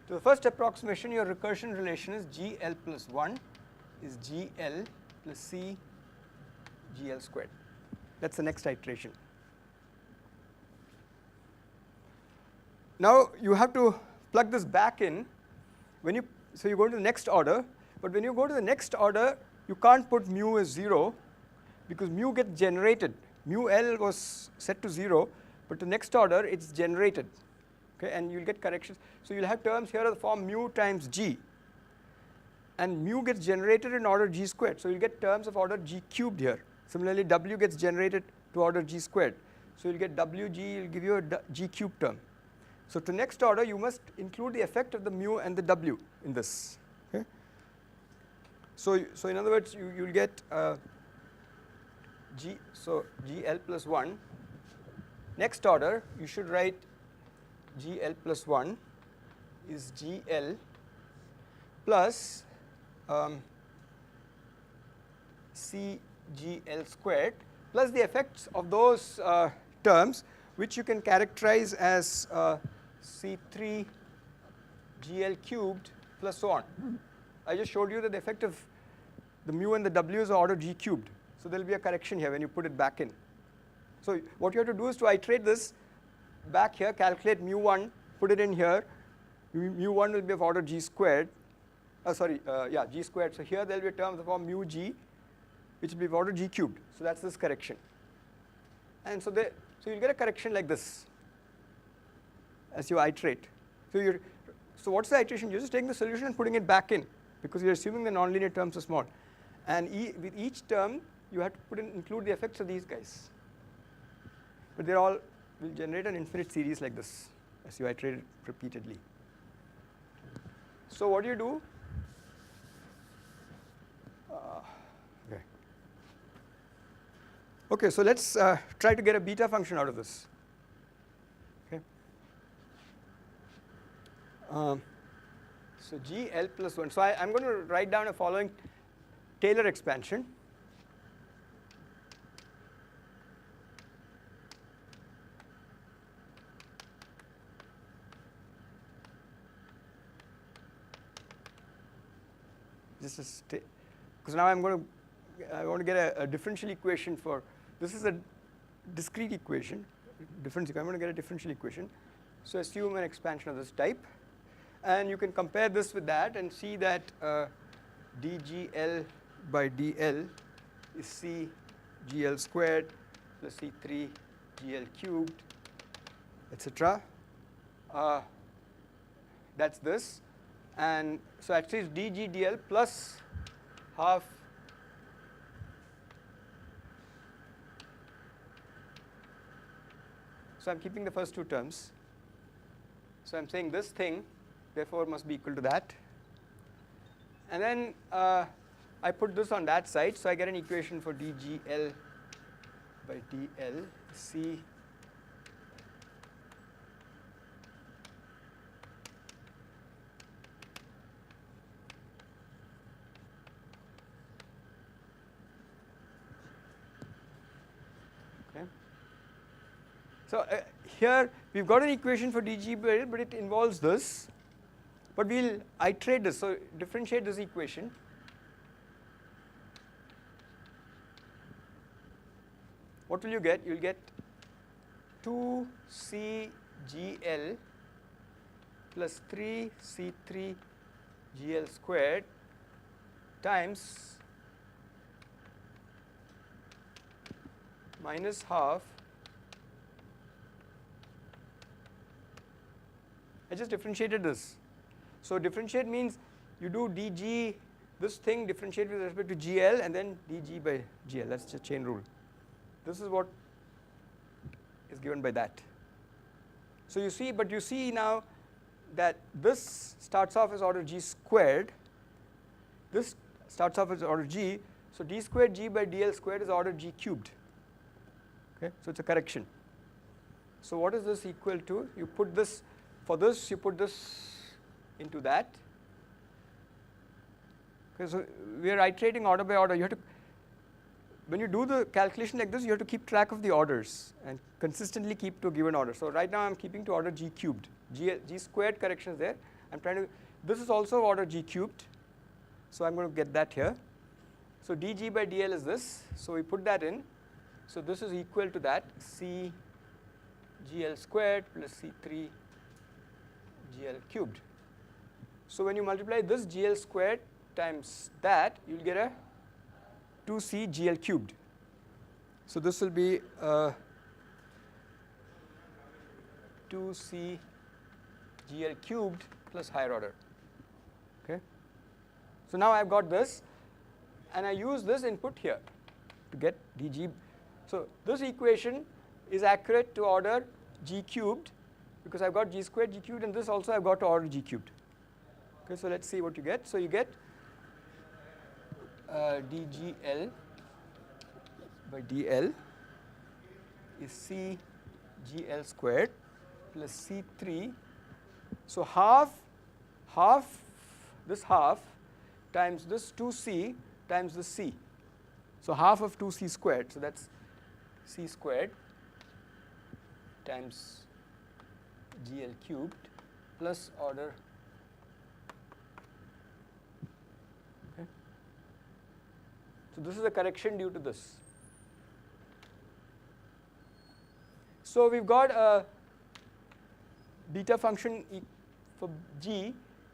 to the first approximation, your recursion relation is GL plus 1 is GL plus C GL squared. That's the next iteration. Now you have to plug this back in so you go to the next order, but when you go to the next order, you can't put mu as 0 because mu gets generated. Mu L was set to 0, but the next order it's generated. Okay, and you'll get corrections. So you'll have terms here of the form mu times G, and mu gets generated in order G squared. So you'll get terms of order G cubed here. Similarly, W gets generated to order G squared. So you'll get WG will give you a G cubed term. So to next order, you must include the effect of the mu and the W in this. Okay. So in other words, you'll get GL plus 1. Next order, you should write GL plus 1 is GL plus CGL squared plus the effects of those terms, which you can characterize as C3 GL cubed plus so on. I just showed you that the effect of the mu and the W is order G cubed. So there will be a correction here when you put it back in. So what you have to do is to iterate this back here, calculate mu1, put it in here. Mu1 will be of order G squared. G squared. So here there will be a term of the form mu G, which will be of order G cubed. So that's this correction. And so you'll get a correction like this as you iterate. So what's the iteration? You're just taking the solution and putting it back in because you're assuming the nonlinear terms are small. And with each term, you have to include the effects of these guys. But they all will generate an infinite series like this as you iterate it repeatedly. So what do? Okay, so let's try to get a beta function out of this. Okay. So GL plus 1. So I'm going to write down a following Taylor expansion. Because now I want to get a differential equation for, this is a discrete equation, I'm going to get a differential equation. So assume an expansion of this type. And you can compare this with that and see that dGL by dL is C GL squared plus C3 GL cubed, etc. That's this. And so actually it's dg dl plus half so I'm keeping the first two terms. So I'm saying this thing therefore must be equal to that. And then I put this on that side, so I get an equation for dgl by dl c So here we've got an equation for dg by L, but it involves this. But we'll iterate this, so differentiate this equation. What will you get? You'll get 2cgl plus 3c3 gl squared times minus half. I just differentiated this. So differentiate means you do dg, this thing differentiate with respect to gl and then dg by gl. That's just chain rule. This is what is given by that. So you see, but you see now that this starts off as order g squared. This starts off as order g. So d squared g by dl squared is order g cubed. Okay, so it's a correction. So what is this equal to? You put this. For this, you put this into that. Okay, so we are iterating order by order. You have to, when you do the calculation like this, you have to keep track of the orders and consistently keep to a given order. So right now I'm keeping to order g cubed. G squared correction is there. I'm trying to. This is also order g cubed. So I'm going to get that here. So dg by dl is this. So we put that in. So this is equal to that c gl squared plus c3 gl cubed. So when you multiply this gl squared times that, you'll get a 2c gl cubed. So this will be 2c gl cubed plus higher order. Okay. So now I've got this, and I use this input here to get dg. So this equation is accurate to order g cubed, because I've got g squared, g cubed, and this also I've got to order g cubed. Okay, so let's see what you get. So you get dgl by dl is c gl squared plus c3. So half this half times this 2c times this c. So half of 2c squared. So that's c squared times gl cubed plus order. Okay. So this is a correction due to this. So we've got a beta function for g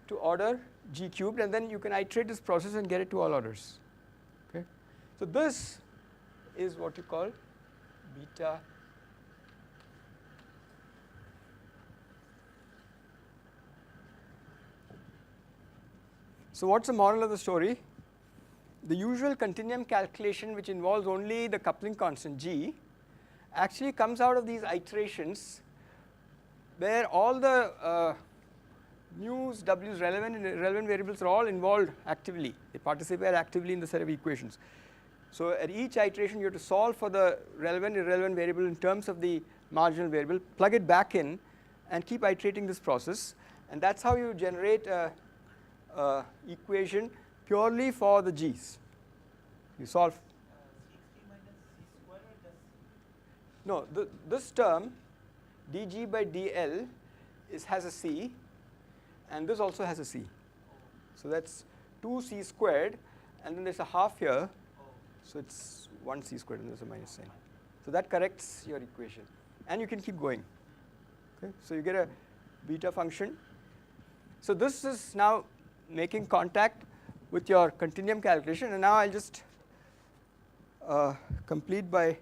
to order g cubed, and then you can iterate this process and get it to all orders. Okay. So this is what you call beta . So what's the moral of the story? The usual continuum calculation, which involves only the coupling constant g, actually comes out of these iterations where all the mu's, w's, relevant and irrelevant variables are all involved actively. They participate actively in the set of equations. So at each iteration you have to solve for the relevant, irrelevant variable in terms of the marginal variable, plug it back in, and keep iterating this process. And that's how you generate a equation purely for the g's. You solve. C3 minus c square or just? No, this term dg by dl has a c, and this also has a c. So that's 2c squared, and then there's a half here, so it's 1c squared, and there's a minus sign. So that corrects your equation, and you can keep going. Okay, so you get a beta function. So this is now making contact with your continuum calculation, and now I'll just complete by,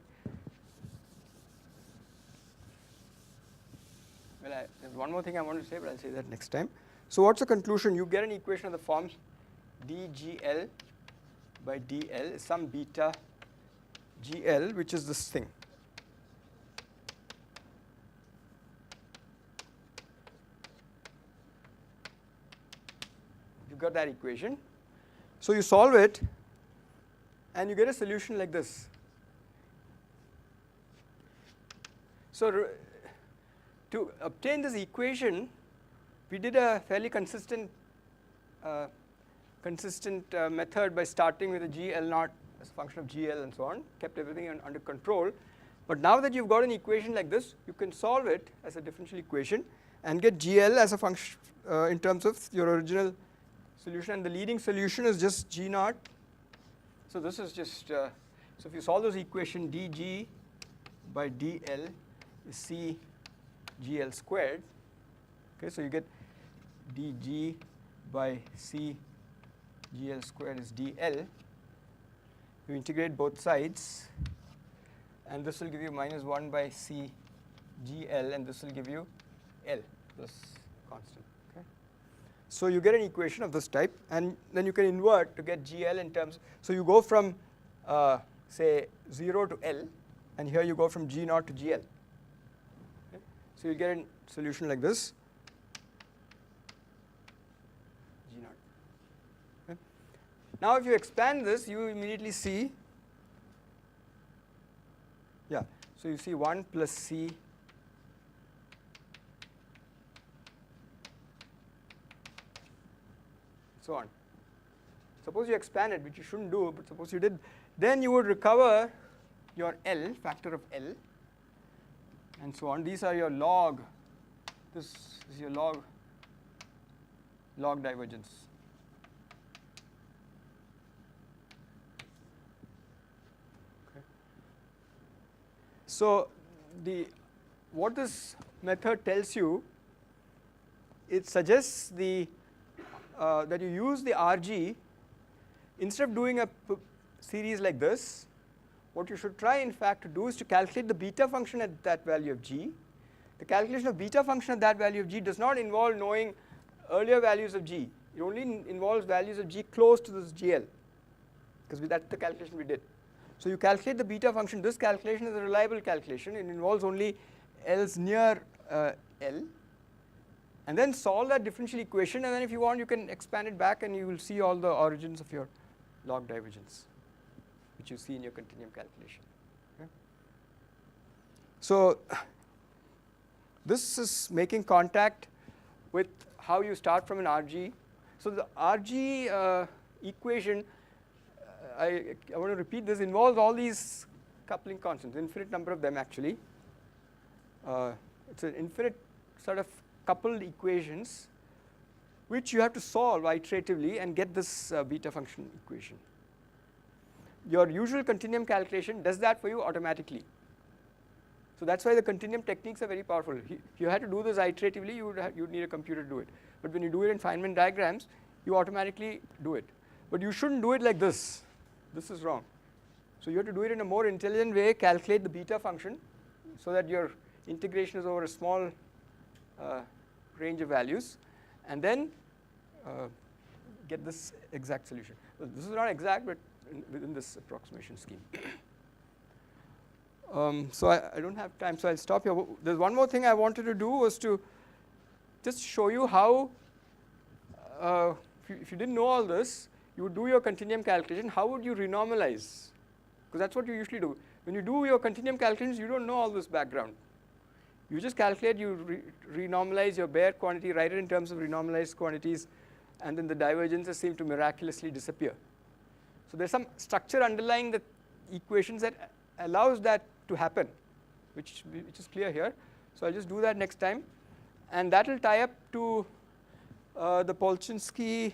well, there's one more thing I want to say, but I'll say that next time. So what's the conclusion? You get an equation of the form dgl by dl is some beta gl, which is this thing. You've got that equation. So you solve it, and you get a solution like this. So to obtain this equation, we did a fairly consistent method by starting with a GL naught as a function of GL and so on, kept everything under control. But now that you've got an equation like this, you can solve it as a differential equation and get GL as a function in terms of your original solution, and the leading solution is just G naught. So this is just, so if you solve this equation, dg by dl is c gl squared. Okay, so you get dg by c gl squared is dl. You integrate both sides, and this will give you minus 1 by c gl, and this will give you l, this constant. Okay, so you get an equation of this type, and then you can invert to get gl in terms. So you go from say 0 to l, and here you go from g naught to gl. Okay, so you get a solution like this. G naught. Okay. Now if you expand this, you immediately see, yeah, so you see 1 plus c so on. Suppose you expand it, which you shouldn't do, but suppose you did, then you would recover your L, factor of L, and so on. These are your log, this is your log divergence. Okay. So what this method tells you, it suggests that you use the RG instead of doing a series like this. What you should try in fact to do is to calculate the beta function at that value of g. The calculation of beta function at that value of g does not involve knowing earlier values of g. It only involves values of g close to this GL, because that's the calculation we did. So you calculate the beta function. This calculation is a reliable calculation. It involves only L's near L. And then solve that differential equation, and then if you want, you can expand it back, and you will see all the origins of your log divergence, which you see in your continuum calculation. Okay. So this is making contact with how you start from an RG. So the RG equation, I want to repeat this, involves all these coupling constants, infinite number of them actually. It's an infinite sort of coupled equations which you have to solve iteratively and get this beta function equation. Your usual continuum calculation does that for you automatically. So that's why the continuum techniques are very powerful. If you had to do this iteratively, you would need a computer to do it. But when you do it in Feynman diagrams, you automatically do it. But you shouldn't do it like this. This is wrong. So you have to do it in a more intelligent way, calculate the beta function so that your integration is over a small range of values, and then get this exact solution. Well, this is not exact, but within this approximation scheme. So I don't have time, so I'll stop here. There's one more thing I wanted to do, was to just show you how, if you didn't know all this, you would do your continuum calculation. How would you renormalize? Because that's what you usually do. When you do your continuum calculations, you don't know all this background. You just calculate, you renormalize your bare quantity, write it in terms of renormalized quantities, and then the divergences seem to miraculously disappear. So there's some structure underlying the equations that allows that to happen, which is clear here. So I'll just do that next time, and that will tie up to the Polchinski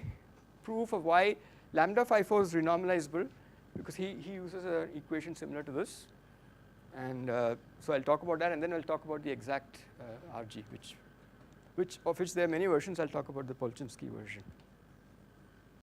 proof of why lambda phi 4 is renormalizable, because he uses an equation similar to this. And so I'll talk about that, and then I'll talk about the exact RG, of which there are many versions. I'll talk about the Polchinski version.